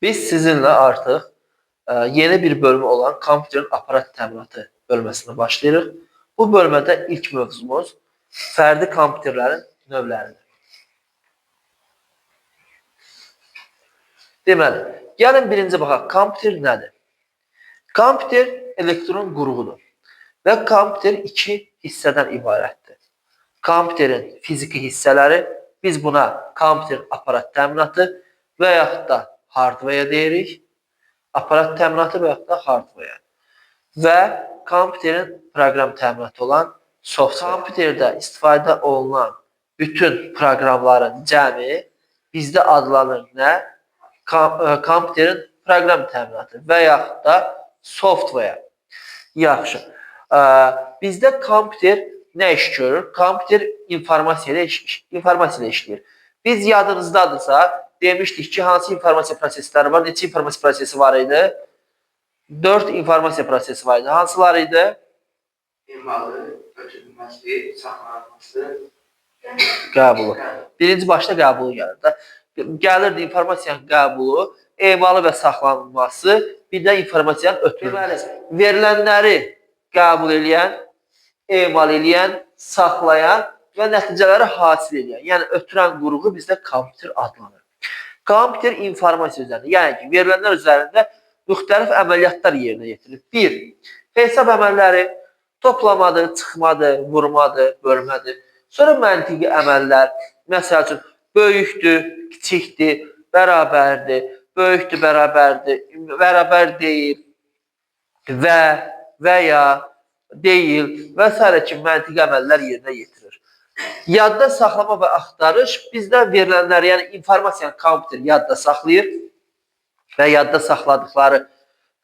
Biz sizinle artıq yeni bir bölümü olan kompüterin aparat təminatı bölməsində başlayırıq. Bu bölmədə ilk mövzumuz fərdi kompüterlərin növləridir. Deməli, gəlin birinci baxaq, kompüter nədir? Kompüter elektron qurğudur və kompüter iki hissədən ibarətdir. Kompüterin fiziki hissələri, biz buna kompüter aparat təminatı və yaxud da hardware deyirik. Aparat təminatı və yaxud da hardware və kompüterin proqram təminatı olan software. Kompüterdə istifadə olunan bütün proqramların cəmi bizdə adlanır nə? Kompüterin proqram təminatı və yaxud da software. Yaxşı. Bizdə kompüter nə iş görür? Kompüter informasiya ilə işləyir. Biz yadınızdadırsa, demişdik ki, hansı informasiya prosesləri var? Neçə informasiya prosesi var idi? 4 informasiya prosesi var idi. Hansılar idi? Emalı, ötürülməsi, saxlanılması, qəbulu. Birinci başda qəbulu gəlirdi. Gəlirdi informasiyanın qəbulu, emalı və saxlanılması, bir də informasiyanın ötürülməsi. Verilənləri qəbul edən, emal edən, saxlayan və nəticələri hasil edən, yəni ötürən qurğu bizdə kompüter adlanır. Kompüter informasiya üzərində, yəni ki, verilənlər üzərində müxtəlif əməliyyatlar yerinə yetirilir. 1. Hesab əməlləri toplamadır, çıxmadır, vurmadır, bölmədir. Sonra məntiqi əməllər, məsəl üçün, böyükdür, kiçikdir, bərabərdir, böyükdür, bərabərdir, bərabər deyil və ya deyil və s. kimi məntiqi əməllər yerinə yetirir. Yadda saxlama və axtarış bizdə verilənləri, yəni informasiyanı kompüter yadda saxlayır və yadda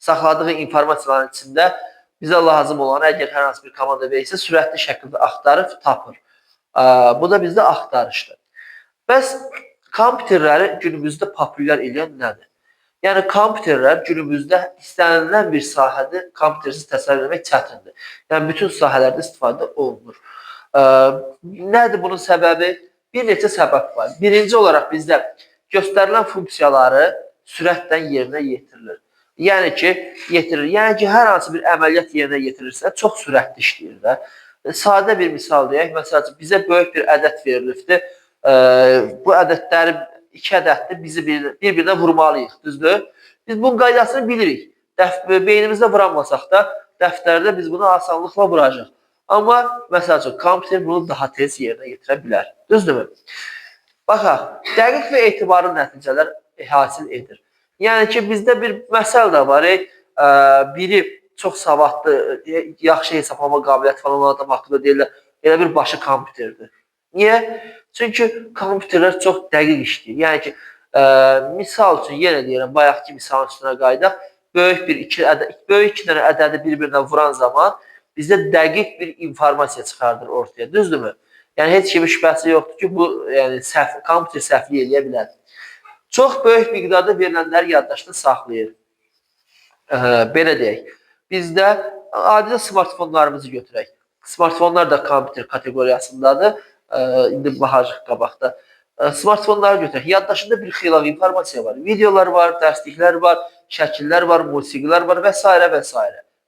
saxladığı informasiyaların içində bizə lazım olan, əgər hər hansı bir komanda verirsə, sürətli şəkildə axtarıb tapır. Bu da bizdə axtarışdır. Bəs kompüterləri günümüzdə populyar edən nədir? Yəni, kompüterlər günümüzdə istənilən bir sahədə kompütersiz təsəvvür etmək çətindir. Yəni, bütün sahələrdə istifadə olunur. Nədir bunun səbəbi? Bir neçə səbəb var. Birinci olaraq bizdə göstərilən funksiyaları sürətlə yerinə yetirilir. Yəni ki, hər hansı bir əməliyyat yerinə yetirirsə, çox sürətli işləyir də. Sadə bir misal deyək, məsələn, bizə böyük bir ədəd verilibdir. Bu ədədləri, 2 ədəddir, bizi bir-birinə vurmalıyıq, düzdür? Biz bunun qaydasını bilirik. Beynimizdə vuranmasaq da, dəftərdə biz bunu asanlıqla vuracaq. Amma, məsəl üçün, kompüter bunu daha tez yerinə yetirə bilər. Düzdürmü? Baxaq, dəqiq və etibarlı nəticələr hasil edir. Yəni ki, bizdə bir məsəl də var, biri çox savadlı, yaxşı hesablama qabiliyyəti falan olan adam haqqında deyirlər, elə bir başı kompüterdir. Niyə? Çünki kompüterlər çox dəqiq işləyir. Yəni ki, misal üçün, yenə deyirəm, bayaqki misalın üstünə qaydaq, böyük iki dənə ədədi bir-birinə vuran zaman bizdə dəqiq bir informasiya çıxardır ortaya, düzdürmü? Yəni, heç kimi şübhəsi yoxdur ki, bu kompüter səhvlik eləyə bilər. Çox böyük miqdarda verilənləri yaddaşda saxlayır. Belə deyək, bizdə adilə smartfonlarımızı götürək. Smartfonlar da kompüter kateqoriyasındadır. İndi baxacaq qabaqda. Smartfonları götürək. Yaddaşında bir xeyli informasiya var. Videolar var, dərsliklər var, şəkillər var, musiqilər var və s. və s.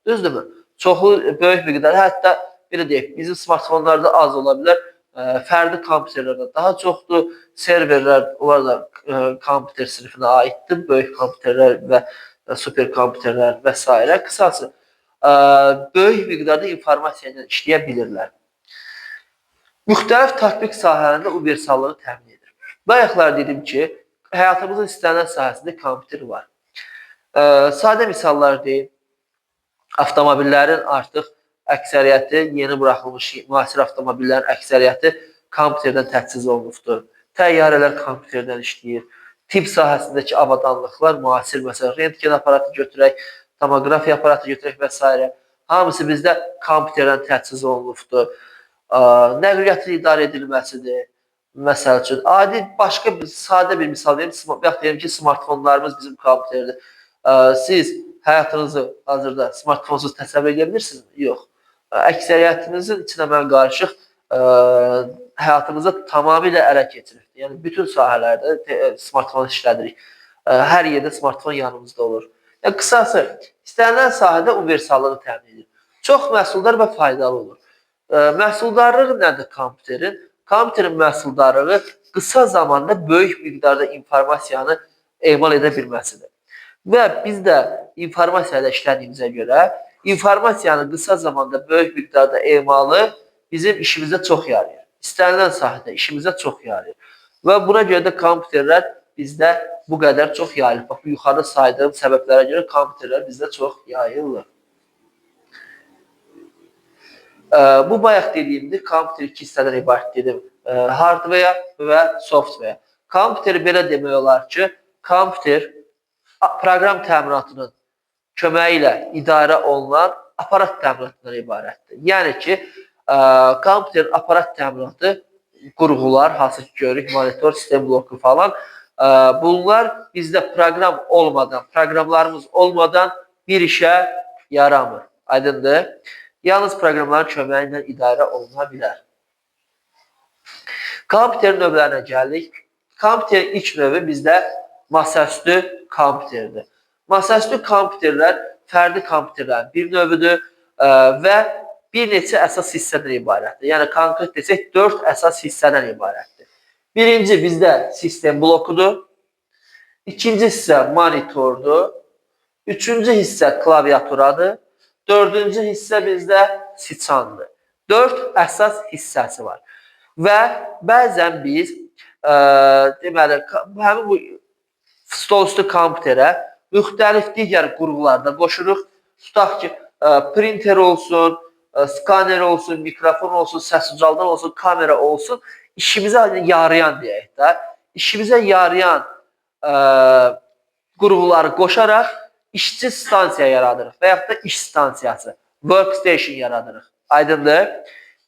Düzdürmü? Çoxu böyük miqdar, hətta belə deyək, bizim smartfonlarda az ola bilər, fərdi kompüterlərdə daha çoxdur, serverlər, onlar da kompüter sinifinə aiddir, böyük kompüterlər və superkompüterlər və s. Qısası, böyük miqdarda informasiya ilə işləyə bilirlər. Müxtəlif tatbiq sahələrində universallığı təmin edir. Bayaqlar dedim ki, həyatımızın istənilən sahəsində kompüter var. Sadə misallar deyim, avtomobillərin artıq əksəriyyəti, yeni buraxılmış müasir avtomobillərin əksəriyyəti kompüterdən təchiz olunubdur. Təyyarələr kompüterdən işləyir. Tibb sahəsindəki avadanlıqlar müasir, məsələn, rentgen aparatı götürək, tomografiya aparatı götürək və s. Hamısı bizdə kompüterdən təchiz olunubdur. Nəqliyyatın idarə edilməsidir. Məsəl üçün, adi başqa sadə bir misal deyim ki, smartfonlarımız bizim kompüterdir. Siz həyatınızı hazırda smartfonsuz təsəvvür edə bilirsiniz? Yox. Əksəriyyətinizin içinə mən qarışıq həyatımıza tamamilə ələ keçiribdir. Yəni, bütün sahələrdə smartfon işlədirik. Hər yerdə smartfon yanımızda olur. Yəni, qısası, istənilən sahədə universallığı təmin edir. Çox məhsuldar və faydalı olur. Məhsuldarlığı nədir kompüterin? Kompüterin məhsuldarlığı qısa zamanda böyük miqdarda informasiyanı emal edə bilməsidir. Və biz də informasiyada işlədiyimizə görə informasiyanın qısa zamanda böyük miqdarda emalı bizim işimizdə çox yarayır. İstənilən sahədə işimizdə çox yarayır. Və buna görə də kompüterlər bizdə bu qədər çox yayılır. Bax, bu yuxarıda saydığım səbəblərə görə kompüterlər bizdə çox yayılır. Bu bayaq dediyimdir, kompüter iki hissədən ibarət dedim. Hardware və software. Kompüteri belə demək olar ki, kompüter proqram təminatının köməyi ilə idarə olunan aparat təminatından ibarətdir. Yəni ki, kompüterin aparat təminatı qurğular, hansı ki görürük, monitor, sistem bloku falan, bunlar bizdə proqram olmadan, proqramlarımız olmadan bir işə yaramır. Aydındır? Yalnız proqramların köməyi ilə idarə oluna bilər. Kompüterin növlərinə gəldik. Kompüterin ilk növü bizdə masaüstü kompüterdir. Masaüstü kompüterlər fərdi kompüterlərin bir növüdür və bir neçə əsas hissədən ibarətdir. Yəni, konkret desək, 4 əsas hissədən ibarətdir. Birinci bizdə sistem blokudur. İkinci hissə monitordur. Üçüncü hissə klaviaturadır. Dördüncü hissə bizdə siçandır. 4 əsas hissəsi var. Və bəzən biz deməli, həmin bu stolüstü kompüterə müxtəlif digər qurğularda qoşuruq. Tutaq ki, printer olsun, skaner olsun, mikrofon olsun, səs ucaldan olsun, kamera olsun. İşimizə yarayan deyək də. İşimizə yarayan qurğuları qoşaraq işçi stansiya yaradırıq və yaxud da iş stansiyası, workstation yaradırıq. Aydındır?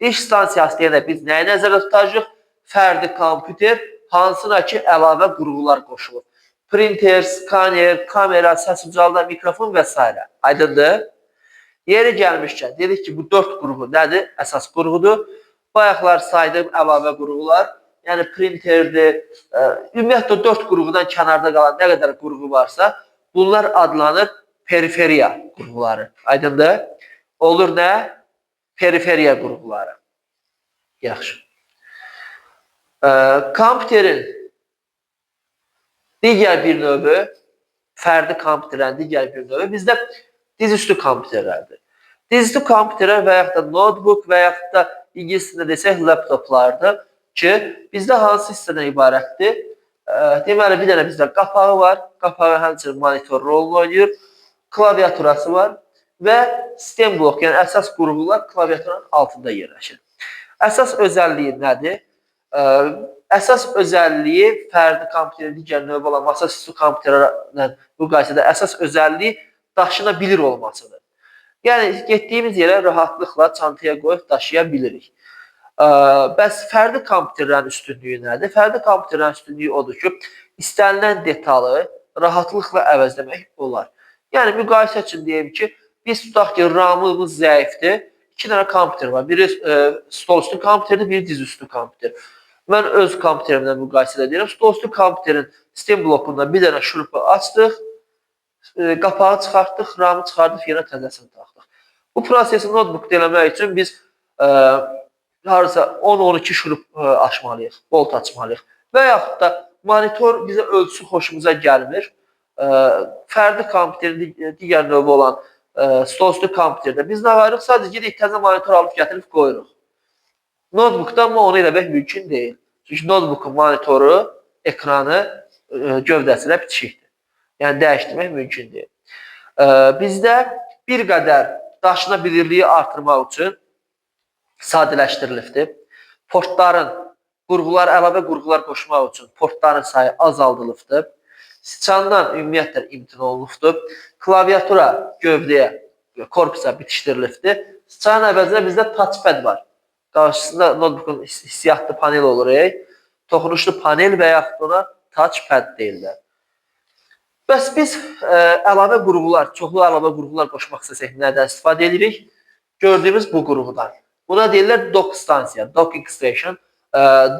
İş stansiyası deyəndə biz nəyi nəzərdə tutacaq? Fərdi kompüter, hansına ki əlavə qurğular qoşulur. Printer, skaner, kamera, səs ucaldan, mikrofon və s. Aydındır? Yeri gəlmişkən, dedik ki, bu 4 qurğu nədir? Əsas qurğudur. Bayaqlar saydığım əlavə qurğular, yəni printerdir, ümumiyyətlə 4 qurğudan kənarda qalan nə qədər qurğu varsa, bunlar adlanır periferiya qurğuları. Aydındır? Olur nə? Periferiya qurğuları. Yaxşı. Kompüterin digər bir növü, fərdi kompüterlərin digər bir növü bizdə dizüstü kompüterlərdir. Dizüstü kompüterlər və yaxud da notebook və yaxud da İngiliscə desək laptoplardır ki, bizdə hansı hissədən ibarətdir? Deməli, bir dənə bizdə qapağı var. Qapağı həmçinin monitor rolunu oynayır. Klaviaturası var və sistem blok, yəni əsas qurğular klaviaturanın altında yerləşir. Əsas özəlliyi nədir? Əsas özəlliyi fərdi kompüterin digər növü olan masaüstü kompüterlərlə müqayisədə əsas özəlliyi daşına bilir olmasıdır. Yəni, getdiyimiz yerə rahatlıqla çantaya qoyub daşıya bilirik. Bəs fərdi kompüterlərin üstünlüyü nədir? Fərdi kompüterlərin üstünlüyü odur ki, istənilən detalı rahatlıqla əvəzləmək olar. Yəni, müqayisə üçün deyim ki, biz tutaq ki, RAM-ımız zəifdir. 2 dənə kompüter var. Biri stolüstü kompüterdir, biri dizüstü kompüter. Mən öz kompüterimlə müqayisədə deyirəm. Stolüstü kompüterin sistem blokunda bir dənə şurupu açdıq, qapağı çıxartdıq, RAM-ı çıxardıq, yenə təzəsini taxdıq. Bu prosesi notebookda eləmək üçün biz harasa 10-12 şurup açmalıyıq, bolt açmalıyıq. Və yaxud da monitor bizə ölçüsü xoşumuza gəlmir. Fərdi kompüterin digər növü olan stolüstü kompüterdə biz nə varıq? Sadəcə gedək təzə monitor alıb gətirib qoyuruq. Notebookda amma onu eləmək mümkün deyil. Çünki notebookun monitoru, ekranı gövdəsinə bitişikdir. Yəni, dəyişdirmək mümkün deyil. Bizdə bir qədər daşına bilirliyi artırmaq üçün sadələşdirilibdir. Portların, əlavə qurğular qoşmaq üçün portların sayı azaldılıbdır. Sıçandan ümumiyyətlə imtina olunubdur. Klaviatura gövdəyə, korpusa bitişdirilibdir. Sıçanın əvəzinə bizdə touchpad var. Qarşısında notebookun hissiyatlı panel olur. Toxunuşlu panel və yaxud ona touchpad deyirlər. Bəs biz əlavə qurğular, çoxlu əlavə qurğular qoşmaq istəsək nədən istifadə edirik? Gördüyümüz bu qurğudan. Buna deyirlər dock stansiya, docking station.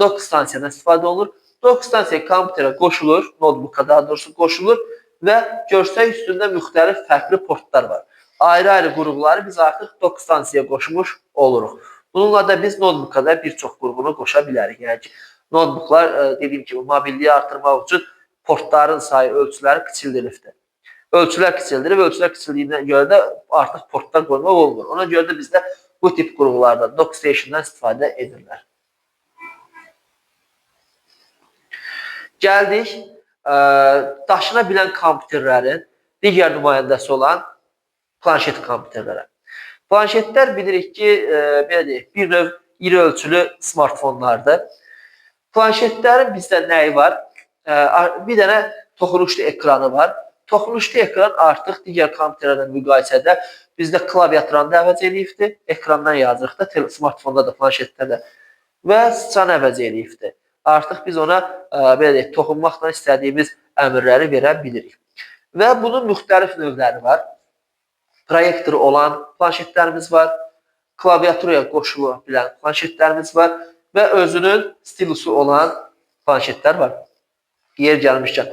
Dock stansiyadan istifadə olunur. Dock stansiya kompüterə qoşulur, notebooka daha doğrusu qoşulur və görsək üstündə müxtəlif fərqli portlar var. Ayrı-ayrı qurğuları biz artıq dock stansiyaya qoşmuş oluruq. Bununla da biz notebooka da bir çox qurğunu qoşa bilərik. Yəni ki, notebooklar dediyim kimi mobilliyi artırmaq üçün portların sayı, ölçüləri kiçildilibdir. Ölçülər kiçildirir və ölçülər kiçildiyinə görə də artıq portlar qoymaq olmur. Ona görə də bizdə bu tip qurğulardan, dock station'dan istifadə edirlər. Gəldik daşına bilən kompüterlərin digər nümayəndəsi olan planşet kompüterlərə. Planşetlər bilirik ki, belə deyək, bir növ iri ölçülü smartfonlardır. Planşetlərin bizdə nəyi var? Bir dənə toxunuşlu ekranı var. Toxunuşlu ekran artıq digər kompüterlərlə müqayisədə bizdə klaviaturanı da əvəz eləyibdir. Ekrandan yazırıq da, smartfonda da, planşetdə də və sıçanı əvəz eləyibdir. Artıq biz ona belə deyək, toxunmaqla istədiyimiz əmrləri verə bilirik. Və bunun müxtəlif növləri var. Proyektoru olan planşetlərimiz var, klaviaturaya qoşula bilən planşetlərimiz var və özünün stilusu olan planşetlər var. Yer gəlmişkən,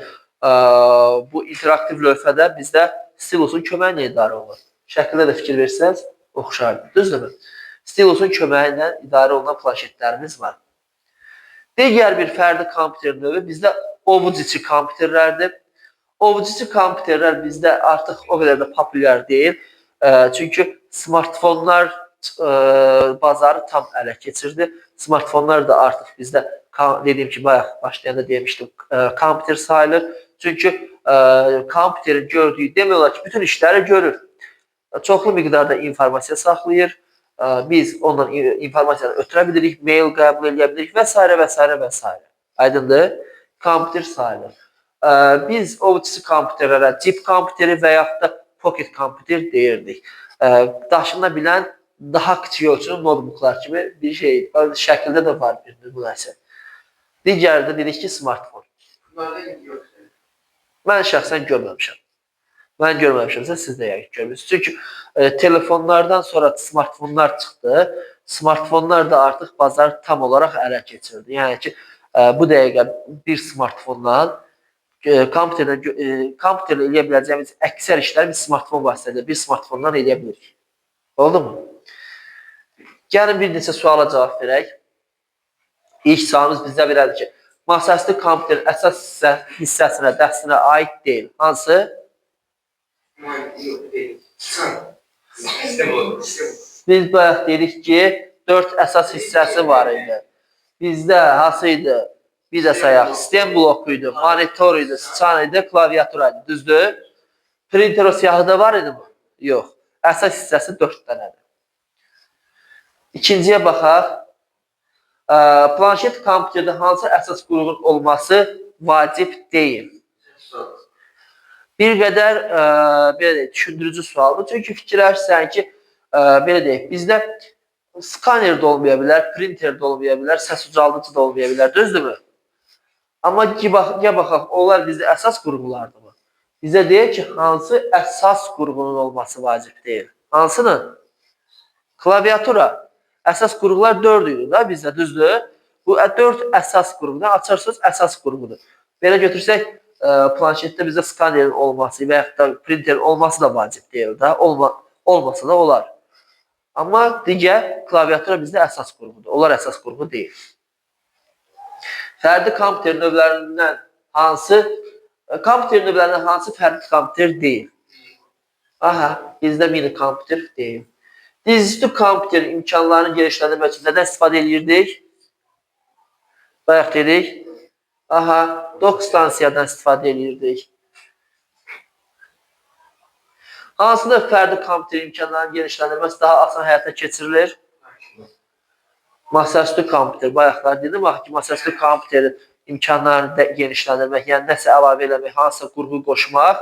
bu interaktiv lövhədə bizdə stilusun köməyi ilə idarə olunur. Şəkildə də fikir versəniz, oxşardır, düzdürmü? Stilusun köməyi ilə idarə olunan planşetlərimiz var. Digər bir fərdi kompüter növü bizdə ovuc içi kompüterlərdir. Ovuc içi kompüterlər bizdə artıq o qədər də populyar deyil. Çünki smartfonlar bazarı tam ələ keçirdi. Smartfonlar da artıq bizdə, dediyim ki, bayaq başlayanda demişdim, kompüter sayılır. Çünki kompüterin gördüyü demək olar ki, bütün işləri görür. Çoxlu miqdarda informasiya saxlayır. Biz ondan informasiyanı ötürə bilirik, mail qəbul edə bilirik və s. və s. və s. Aydındır? Kompüter sayılır. Biz ovuc içi kompüterlərə cip kompüteri və yaxud da pocket kompüter deyirdik. Daşına bilən daha kiçik ölçülü notebooklar kimi bir şey, şəkildə də var bir nümunəsi. Digəri də dedik ki, smartfon. Mən şəxsən görməmişəm. Mən görməmişəmsə, siz də yəqin görmürsünüz. Çünki telefonlardan sonra smartfonlar çıxdı. Smartfonlar da artıq bazar tam olaraq ələ keçirdi. Yəni ki, bu dəqiqə bir smartfondan kompüterlə eləyə biləcəyimiz əksər işləri biz smartfon vasitəsilə bir smartfondan eləyə bilirik. Oldu mu? Gəlin bir neçə suala cavab verək. İlk sualımız bizdə belədir ki, masaüstü kompüterin əsas hissəsinə, dəstinə aid deyil. Hansı? Biz bayaq dedik ki, 4 əsas hissəsi var idi. Bizdə hansı idi? Bir də sayaq. Sistem bloku idi, monitor idi, sıçan idi, klaviatura idi. Düzdür? Printer o siyahıda var idi mi? Yox. Əsas hissəsi 4 dənədir. İkinciyə baxaq. Planşet kompüterdə hansı əsas qurğunun olması vacib deyil? Bir qədər düşündürücü sualdır. Çünki fikirləşsən ki, belə deyək, bizdə skaner də olmaya bilər, printer də olmaya bilər, səs ucaldıcı da olmaya bilər, düzdürmü? Amma ya baxaq, onlar bizdə əsas qurğulardırmı? Bizə deyək ki, hansı əsas qurğunun olması vacib deyil? Hansının? Klaviatura. Əsas qurğular 4 idi da bizdə, düzdür? Bu 4 əsas qurğudan açarsınız, əsas qurğudur. Belə götürsək, planşetdə bizdə skanerin olması və yaxud da printerin olması da vacib deyil də, olmasa da olar. Amma digər klaviatura bizdə əsas qurğudur, onlar əsas qurğu deyil. Fərdi kompüter növlərindən hansı fərdi kompüter deyil? Aha, bizdə mini kompüter deyil. Dizüstü kompüterin imkanlarını genişləndirmək üçün nədən istifadə edirdik? Bayaq dedik. Aha, dock stansiyadan istifadə edirdik. Hansıda fərdi kompüterin imkanlarını genişləndirməsi daha asan həyata keçirilir? Masaüstü kompüter. Bayaqlar dedim, ki, masaüstü kompüterin imkanlarını genişləndirmək, yəni nəsə əlavə eləmək, hansısa qurğu qoşmaq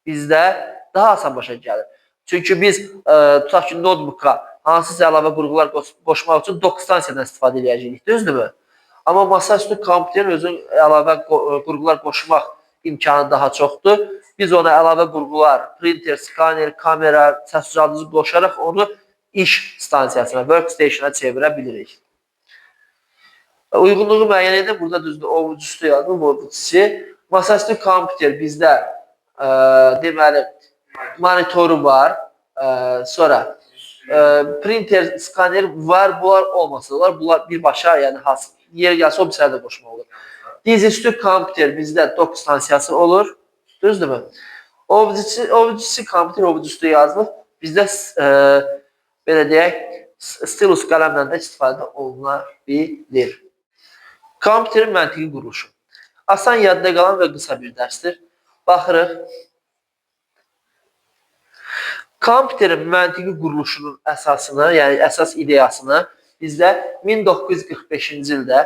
bizdə daha asan başa gəlir. Çünki biz tutaq ki, notebooka hansısa əlavə qurğular qoşmaq üçün dock stansiyadan istifadə edəcəyik, düzdürmü? Amma masaüstü kompüterin özün əlavə qurğular qoşmaq imkanı daha çoxdur. Biz ona əlavə qurğular, printer, skaner, kamera, səs ucaldıcı qoşaraq onu iş stansiyasına, workstation'a çevirə bilirik. Uyğunluğu müəyyən edir. Burada düzdür, ovuc üstü yazılır, ovuc içi. Masaüstü kompüter bizdə deməli monitoru var. Sonra printer, skaner var. Bunlar olmasa olar. Bunlar birbaşa, yəni yer gəlsə o bir sərdə qoşmaq olur. Dizüstü kompüter bizdə dock stansiyası olur. Düzdürmü? Ovuc içi kompüter ovuc üstü yazılır. Bizdə belə deyək, stilus qələmlə də istifadə oluna bilir. Kompüterin məntiqi quruluşu. Asan yadda qalan və qısa bir dərsdir. Baxırıq. Kompüterin məntiqi quruluşunun əsasını, yəni əsas ideyasını bizdə 1945-ci ildə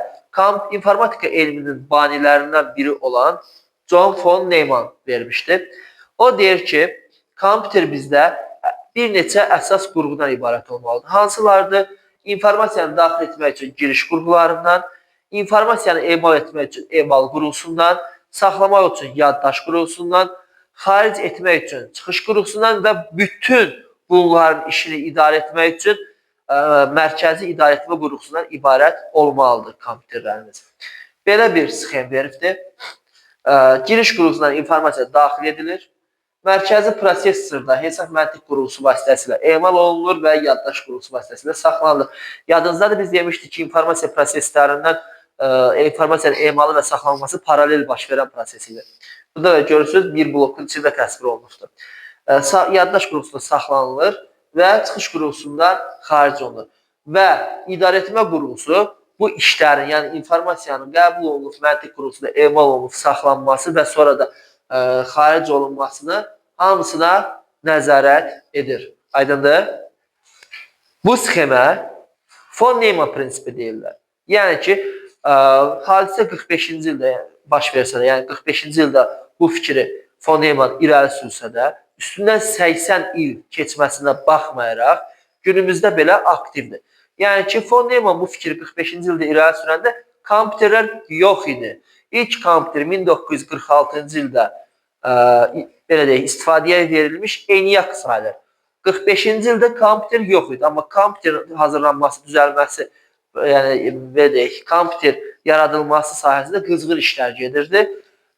informatika elminin banilərindən biri olan John von Neumann vermişdir. O deyir ki, kompüter bizdə bir neçə əsas qurğudan ibarət olmalıdır. Hansılardır? İnformasiyanı daxil etmək üçün giriş qurğularından, informasiyanı emal etmək üçün emal qurğusundan, saxlamaq üçün yaddaş qurğusundan, xaric etmək üçün çıxış qurğusundan və bütün bunların işini idarə etmək üçün mərkəzi idarəetmə qurğusundan ibarət olmalıdır kompüterlərimiz. Belə bir sxem veribdir. Giriş qurğusundan informasiya daxil edilir. Mərkəzi prosesorda hesab məntiq qurğusu vasitəsilə emal olunur və yaddaş qurğusu vasitəsilə saxlanılır. Yadınızdadır, biz demişdik ki, informasiya proseslərindən informasiyanın emalı və saxlanılması paralel baş verən prosesidir. Burada da görürsünüz, bir blokun içində təsvir olunmuşdur. Yaddaş qurğusunda saxlanılır və çıxış qurğusundan xaric olunur. Və idarəetmə qurğusu bu işlərin, yəni informasiyanın qəbul olunub, məntiq qurğusunda emal olunub, saxlanması və sonra da xaric olunmasını hamısına nəzarət edir. Aydındır? Bu sxemə von Neumann prinsipi deyirlər. Yəni ki, hadisə 45-ci ildə baş versə də, yəni 45-ci ildə bu fikri von Neumann irəli sürsə də, üstündən 80 il keçməsinə baxmayaraq, günümüzdə belə aktivdir. Yəni ki, von Neumann bu fikri 45-ci ildə irəli sürəndə kompüterlər yox idi. İlk kompüter 1946-cı ildə belə deyək, istifadəyə verilmiş ENIAC sayılır. 45-ci ildə kompüter yox idi, amma kompüter hazırlanması, düzəlməsi, yəni belə deyək, kompüter yaradılması sahəsində qızğın işlər gedirdi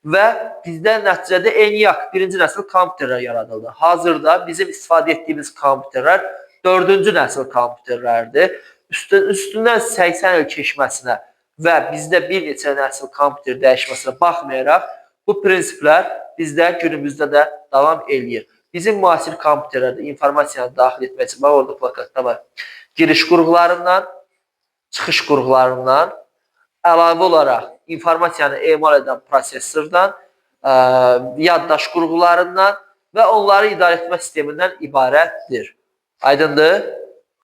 və bizdə nəticədə ENIAC birinci nəsil kompüterlər yaradıldı. Hazırda bizim istifadə etdiyimiz kompüterlər 4-cü nəsil kompüterlərdir. Üstündən 80 il keçməsinə və bizdə bir neçə nəsil kompüter dəyişməsinə baxmayaraq, bu prinsiplər bizdə günümüzdə də davam eləyir. Bizim müasir kompüterlərdə informasiyanı daxil etmək üçün, orada plakatda var, giriş qurğularından, çıxış qurğularından, əlavə olaraq informasiyanı emal edən prosesordan, yaddaş qurğularından və onları idarə etmə sistemindən ibarətdir. Aydındır?